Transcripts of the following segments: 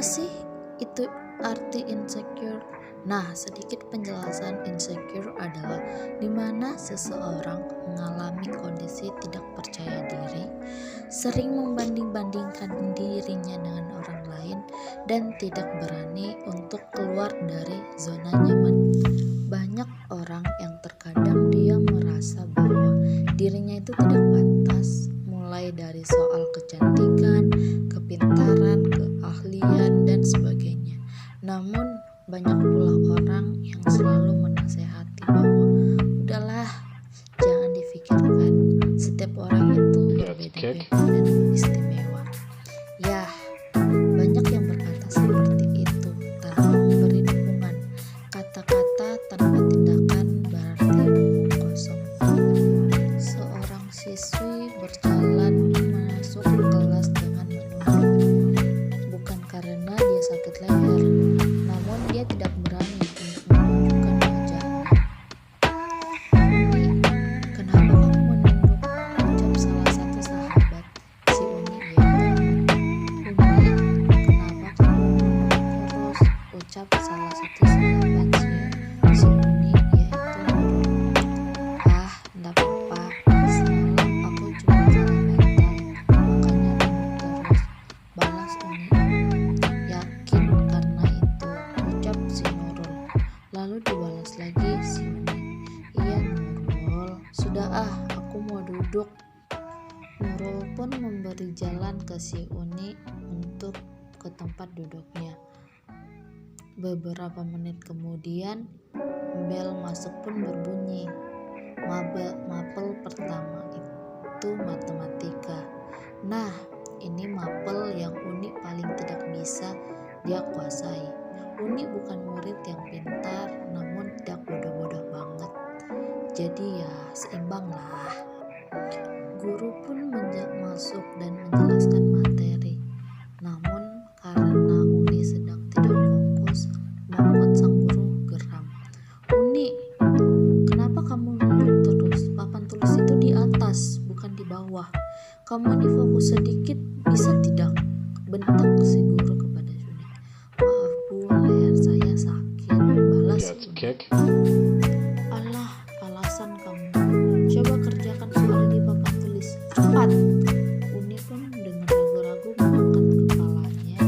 sih itu arti insecure? Nah, sedikit penjelasan. Insecure adalah di mana seseorang mengalami kondisi tidak percaya diri, sering membanding-bandingkan dirinya dengan orang lain, dan tidak berani untuk keluar dari zona nyaman. Banyak orang yang terkadang dia merasa bahwa dirinya itu tidak pantas, mulai dari soal kecantikan, kepintaran, keahlian, dan sebagainya. Namun banyak pula orang yang selalu menasehati bahwa udahlah, jangan difikirkan, setiap orang itu berbeda-beda dan istimewa. Ya, banyak yang berkata seperti itu tanpa memberi dukungan. Kata-kata tanpa tindakan berarti omong kosong. Seorang siswi berjalan masuk kelas dengan menunduk, bukan karena dia sakit leher, namun dia tidak berani untuk menunjukkan wajahnya. Uni, kenapa kamu menunduk? Ucap salah satu sahabat si Uni yaitu. Uni, kenapa kamu menunduk terus? Ucap salah satu sahabat si Uni yaitu. Ah, ndak apa-apa, semalam aku cuma salah mental, makanya nunduk terus, balas Uni. Yakin karena itu, ucap si Nurul. Lalu dibalas lagi si Uni. Iya Nurul, sudah aku mau duduk. Nurul pun memberi jalan ke si Uni untuk ke tempat duduknya. Beberapa menit kemudian, bel masuk pun berbunyi. Mapel pertama itu matematika. Nah, ini mapel yang Uni paling tidak bisa dia kuasai. Uni bukan murid yang pintar, namun tidak bodoh-bodoh banget. Jadi ya seimbang lah. Guru pun masuk dan menjelaskan materi. Namun karena Uni sedang tidak fokus, membuat sang guru geram. Uni, kenapa kamu nunduk terus? Papan tulis itu di atas, bukan di bawah. Kamu ini fokus sedikit, bisa tidak? Bentak si guru kepada Uni. Maaf Bu, leher saya sakit, balas Uni. Alah, alasan kamu. Coba kerjakan soal di papan tulis, cepat. Uni pun dengan ragu-ragu mengangkat kepalanya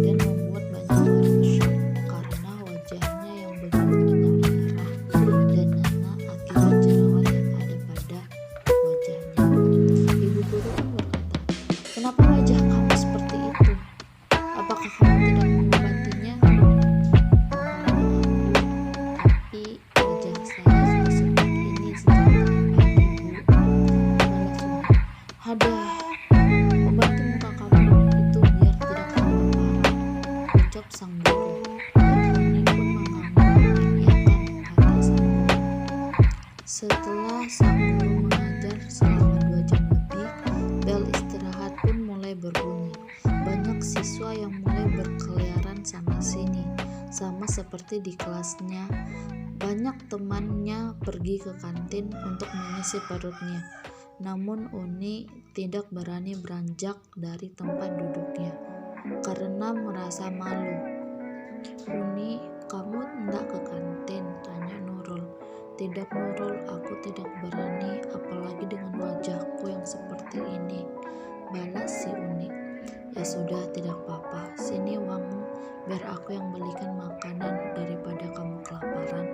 dan membuat banyak orang shock karena wajahnya yang begitu merah dan nana akibat jerawat yang ada pada wajahnya. Ibu guru pun berkata, kenapa wajah kamu seperti itu? Apakah kamu tidak mengobatinya? Tapi wajah saya sudah seperti ini sejak pagi Bu. Balas Uni. Hadah, obati muka kamu itu biar tidak tambah parah, ucap sang guru. Dan Uni pun mengiyakan kata sang guru. Setelah sang guru mengajar selama 2 jam lebih, bel istirahat pun mulai berbunyi. Banyak siswa yang mulai berkeliaran sana-sini, sama seperti di kelasnya. Banyak temannya pergi ke kantin untuk mengisi perutnya. Namun Uni tidak berani beranjak dari tempat duduknya karena merasa malu. Uni, kamu enggak ke kantin? Tanya Nurul. Tidak Nurul, aku tidak berani, apalagi dengan wajahku yang seperti ini, balas si Uni. Ya sudah, tidak apa-apa, sini uangmu biar aku yang belikan makanan daripada kamu kelaparan,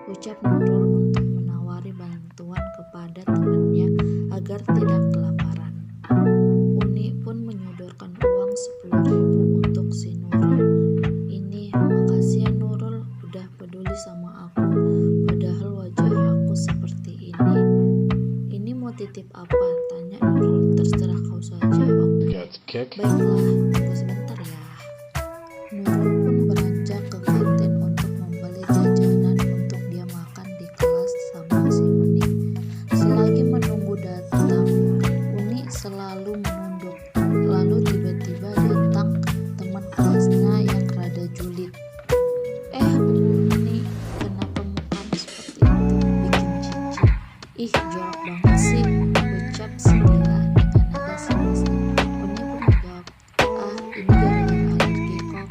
ucap Nurul untuk menawari bantuan kepada temannya agar tidak kelaparan. Uni pun menyodorkan uang 10.000 untuk si Nurul. Ini, makasih ya Nurul, udah peduli sama aku, padahal wajah aku seperti ini. Ini mau titip apa? Tanya Nurul. Terserah kau saja. Baiklah, tunggu sebentar ya. Nurul pun beranjak ke kantin untuk membeli jajanan untuk dia makan di kelas sama si Uni. Selagi menunggu datang, Uni selalu menunduk. Lalu tiba-tiba datang teman kelasnya yang rada julid. Uni, kenapa mukamu seperti itu? Bikin jijik. Ih, jorok banget sih, ucap si Dila dengan nada sinis. Uni pun menjawab, ini gara-gara alergi kok.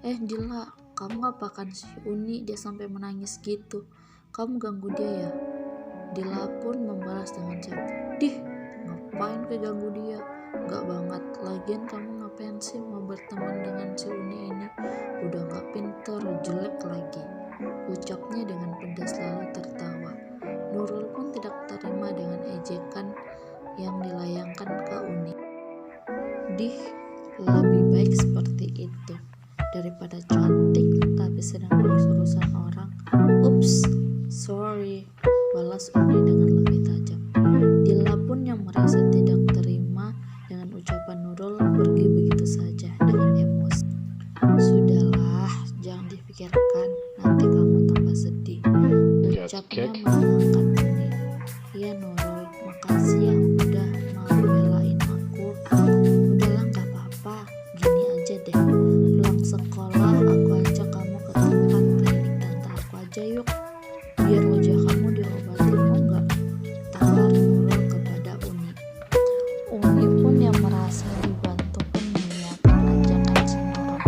Dila, kamu ngapakan si Uni, dia sampai menangis gitu? Kamu ganggu dia ya? Dila pun membalas dengan chat, "Dih, ngapain ke ganggu dia? Gak banget, lagian kamu ngapain sih mau berteman dengan si Uni ini? Udah gak pinter, jelek lagi," ucapnya dengan pedas lalu tertawa. Nurul pun tidak terima dengan ejekan yang dilayangkan ke Uni. "Dih, lebih baik seperti itu daripada cantik tapi sedang urus-urusan orang." "Ups, sorry," balas Uni dengan lebih tajam. Dila pun yang merasa tidak terima dengan ucapan Nurul pergi begitu saja dengan emosi. "Sudahlah, jangan dipikirkan, nanti kamu tambah sedih," ucapnya menenangkan Uni. "Iya Nurul, makasih ya udah mau belain aku. Udahlah gak apa-apa, gini aja deh, pulang sekolah aku ajak kamu ke tempat klinik tante aku aja yuk, biar wajah kamu diobatin, mau gak?" tawar Nurul kepada Uni. Uni pun yang merasa dibantu pun mengiyakan ajakan si Nurul.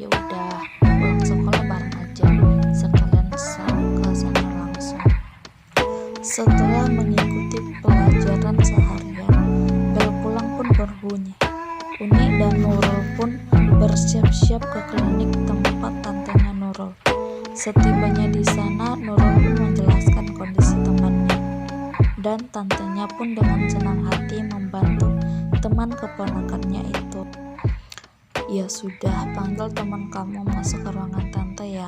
Ya udah, pulang sekolah bareng aja, sekalian ke sana langsung. Setelah mengikuti pelajaran seharian, bel pulang pun berbunyi. Uni dan Nurul pun bersiap-siap ke klinik tempat tantenya Nurul. Setibanya di sana, Nurul pun menjelaskan kondisi temannya, dan tantenya pun dengan senang hati membantu teman keponakannya itu. "Ya sudah, panggil teman kamu masuk ke ruangan tante ya,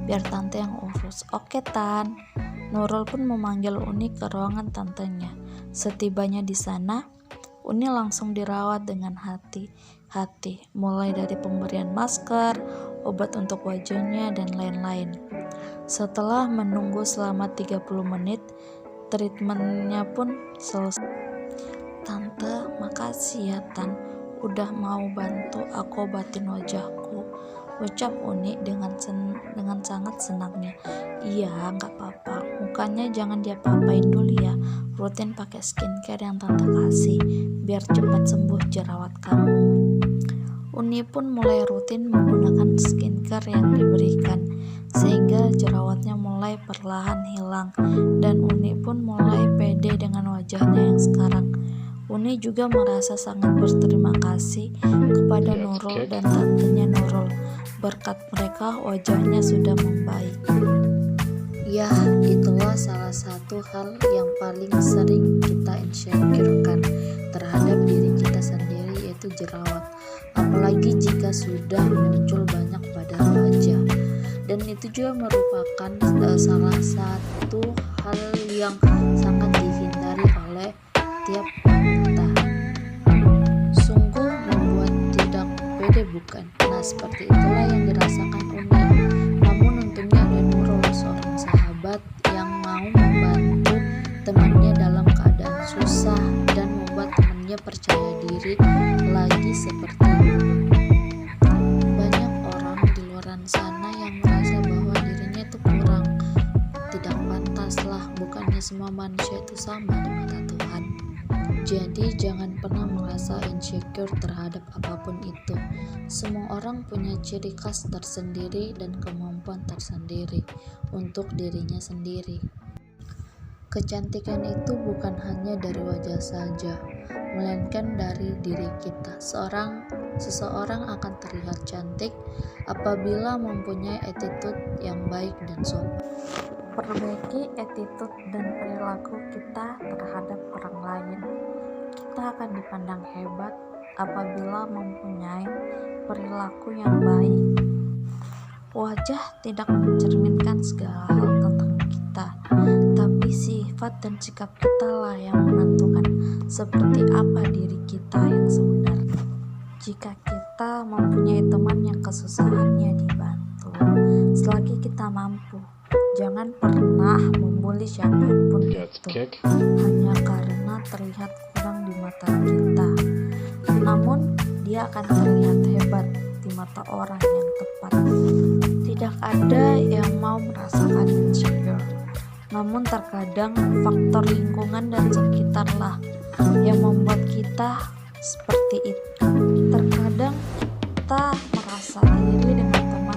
biar tante yang urus." "Oke Tan." Nurul pun memanggil Uni ke ruangan tantenya. Setibanya di sana, Uni langsung dirawat dengan hati-hati, mulai dari pemberian masker, obat untuk wajahnya, dan lain-lain. Setelah menunggu selama 30 menit, treatmentnya pun selesai. "Tante, makasih ya Tan, udah mau bantu aku obatin wajahku," ucap Uni dengan sangat senangnya. "Iya, gak apa-apa, mukanya jangan diapa-apain dulu ya, rutin pakai skincare yang tante kasih, biar cepat sembuh jerawat kamu." Uni pun mulai rutin menggunakan skincare yang diberikan, sehingga jerawatnya mulai perlahan hilang, dan Uni pun mulai pede dengan wajahnya yang sekarang. Uni juga merasa sangat berterima kasih kepada Nurul dan tantenya Nurul. Berkat mereka wajahnya sudah membaik. Ya, itulah salah satu hal yang paling sering kita insecure-kan terhadap diri kita sendiri, yaitu jerawat. Apalagi jika sudah muncul banyak pada wajah. Dan itu juga merupakan salah satu hal yang sangat dihindari oleh tiap wanita. Sungguh membuat tidak pede, bukan? Nah, seperti itulah yang dirasakan Uni. Namun untungnya ada Nurul, seorang sahabat yang mau membantu temannya dalam keadaan susah dan membuat temannya percaya diri lagi seperti dulu. Banyak orang di luar sana yang merasa bahwa dirinya itu kurang, tidak pantas lah, bukannya semua manusia itu sama di mata Tuhan. Jadi jangan pernah merasa insecure terhadap apapun itu. Semua orang punya ciri khas tersendiri dan kemampuan tersendiri untuk dirinya sendiri. Kecantikan itu bukan hanya dari wajah saja, melainkan dari diri kita. Seseorang akan terlihat cantik apabila mempunyai attitude yang baik dan sopan. Perbaiki attitude dan perilaku kita terhadap orang lain. Kita akan dipandang hebat apabila mempunyai perilaku yang baik. Wajah tidak mencerminkan segala hal tentang kita, tapi sifat dan sikap kita lah yang menentukan seperti apa diri kita yang sebenarnya. Jika kita mempunyai teman yang kesusahannya dibantu, selagi kita mampu, jangan pernah membuli siapapun itu hanya karena terlihat kurang di mata kita. Namun dia akan terlihat hebat di mata orang yang tepat. Tidak ada yang mau merasakan insecure, namun terkadang faktor lingkungan dan sekitarlah yang membuat kita seperti itu. Terkadang kita merasa iri dengan teman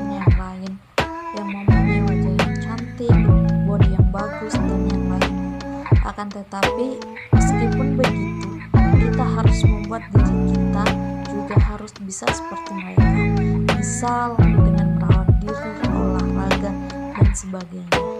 Akan tetapi, meskipun begitu, kita harus membuat diri kita juga harus bisa seperti mereka, bisa dengan merawat diri, olahraga, dan sebagainya.